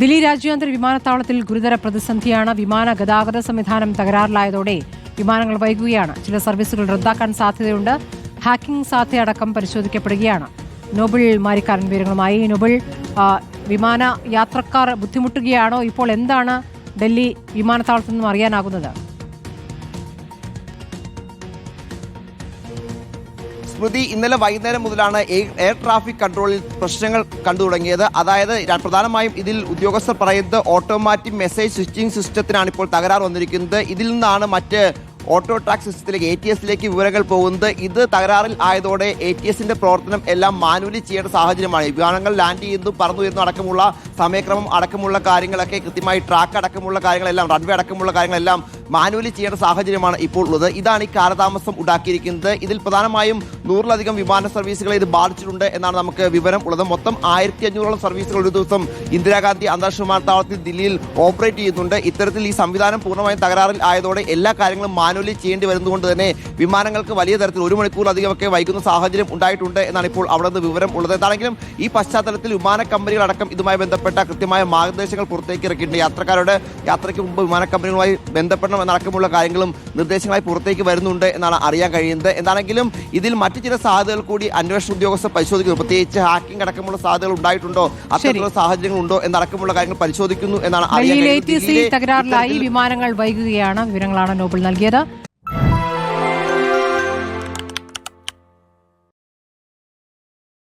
ദില്ലി രാജ്യാന്തര വിമാനത്താവളത്തിൽ ഗുരുതര പ്രതിസന്ധിയാണ്. വിമാന ഗതാഗത സംവിധാനം തകരാറിലായതോടെ വിമാനങ്ങൾ വൈകുകയാണ്. ചില സർവീസുകൾ റദ്ദാക്കാൻ സാധ്യതയുണ്ട്. ഹാക്കിംഗ് സാധ്യതയടക്കം പരിശോധിക്കപ്പെടുകയാണ്. നോബിൾ മാരിക്കാരൻ വിവരങ്ങളുമായി. നോബിൾ, വിമാന യാത്രക്കാർ ബുദ്ധിമുട്ടുകയാണോ? ഇപ്പോൾ എന്താണ് ഡൽഹി വിമാനത്താവളത്തിൽ നിന്നും അറിയാനാകുന്നത്? സ്മൃതി, ഇന്നലെ വൈകുന്നേരം മുതലാണ് എയർ ട്രാഫിക് കൺട്രോളിൽ പ്രശ്നങ്ങൾ കണ്ടു തുടങ്ങിയത്. അതായത് പ്രധാനമായും ഇതിൽ ഉദ്യോഗസ്ഥർ പറയുന്നത് ഓട്ടോമാറ്റിക് മെസ്സേജ് സ്വിച്ചിങ് സിസ്റ്റത്തിനാണ് ഇപ്പോൾ തകരാർ വന്നിരിക്കുന്നത്. ഇതിൽ നിന്നാണ് മറ്റ് ഓട്ടോ ട്രാക്ക് സിസ്റ്റത്തിലേക്ക് ATS വിവരങ്ങൾ പോകുന്നത്. ഇത് തകരാറിൽ ആയതോടെ ATSന്റെ പ്രവർത്തനം എല്ലാം മാനുവലി ചെയ്യേണ്ട സാഹചര്യമാണ്. വിമാനങ്ങൾ ലാൻഡ് ചെയ്യുന്നതും പറന്നു വരുന്നതും അടക്കമുള്ള സമയക്രമം അടക്കമുള്ള കാര്യങ്ങളൊക്കെ കൃത്യമായി ട്രാക്ക് അടക്കമുള്ള കാര്യങ്ങളെല്ലാം, റൺവേ അടക്കമുള്ള കാര്യങ്ങളെല്ലാം മാനുവലി ചെയ്യേണ്ട സാഹചര്യമാണ് ഇപ്പോൾ ഉള്ളത്. ഇതാണ് ഈ കാലതാമസം ഉണ്ടാക്കിയിരിക്കുന്നത്. ഇതിൽ പ്രധാനമായും 100-ലധികം വിമാന സർവീസുകളെ ഇത് ബാധിച്ചിട്ടുണ്ട് എന്നാണ് നമുക്ക് വിവരം ഉള്ളത്. മൊത്തം 1500ഓളം സർവീസുകൾ ഒരു ദിവസം ഇന്ദിരാഗാന്ധി അന്താരാഷ്ട്ര വിമാനത്താവളത്തിൽ ദില്ലിയിൽ ഓപ്പറേറ്റ് ചെയ്യുന്നുണ്ട്. ഇത്തരത്തിൽ ഈ സംവിധാനം പൂർണ്ണമായും തകരാറിൽ ആയതോടെ എല്ലാ കാര്യങ്ങളും മാനുവലി ചെയ്യേണ്ടി വരുന്നതുകൊണ്ട് തന്നെ വിമാനങ്ങൾക്ക് വലിയ തരത്തിൽ 1 മണിക്കൂറിലധികമൊക്കെ വൈകുന്ന സാഹചര്യം ഉണ്ടായിട്ടുണ്ട് എന്നാണ് ഇപ്പോൾ അവിടെ നിന്ന് വിവരം ഉള്ളത്. എന്താണെങ്കിലും ഈ പശ്ചാത്തലത്തിൽ വിമാന കമ്പനികളടക്കം ഇതുമായി ബന്ധപ്പെട്ട കൃത്യമായ മാർഗനിർദ്ദേശങ്ങൾ പുറത്തേക്ക് ഇറക്കിയിട്ടുണ്ട്. യാത്രക്കാരുടെ യാത്രയ്ക്ക് മുമ്പ് വിമാന കമ്പനികളുമായി ബന്ധപ്പെടണം എന്നടക്കമുള്ള കാര്യങ്ങളും നിർദ്ദേശങ്ങളായി പുറത്തേക്ക് വരുന്നുണ്ട് എന്നാണ് അറിയാൻ കഴിയുന്നത്. എന്താണെങ്കിലും ഇതിൽ മറ്റു ചില സാധ്യതകൾ കൂടി അന്വേഷണ ഉദ്യോഗസ്ഥർ പരിശോധിക്കുന്നു. പ്രത്യേകിച്ച് ഹാക്കിംഗ് അടക്കമുള്ള സാധ്യതകൾ ഉണ്ടായിട്ടുണ്ടോ, അത്തരത്തിലുള്ള സാഹചര്യങ്ങൾ ഉണ്ടോ എന്നടക്കമുള്ള കാര്യങ്ങൾ പരിശോധിക്കുന്നു എന്നാണ് അറിയാൻ കഴിയുന്നത്. തകരാറിലായി വിമാനങ്ങൾ വൈകുകയാണ്. വിവരങ്ങളാണ് നോബിൾ നൽകിയത്.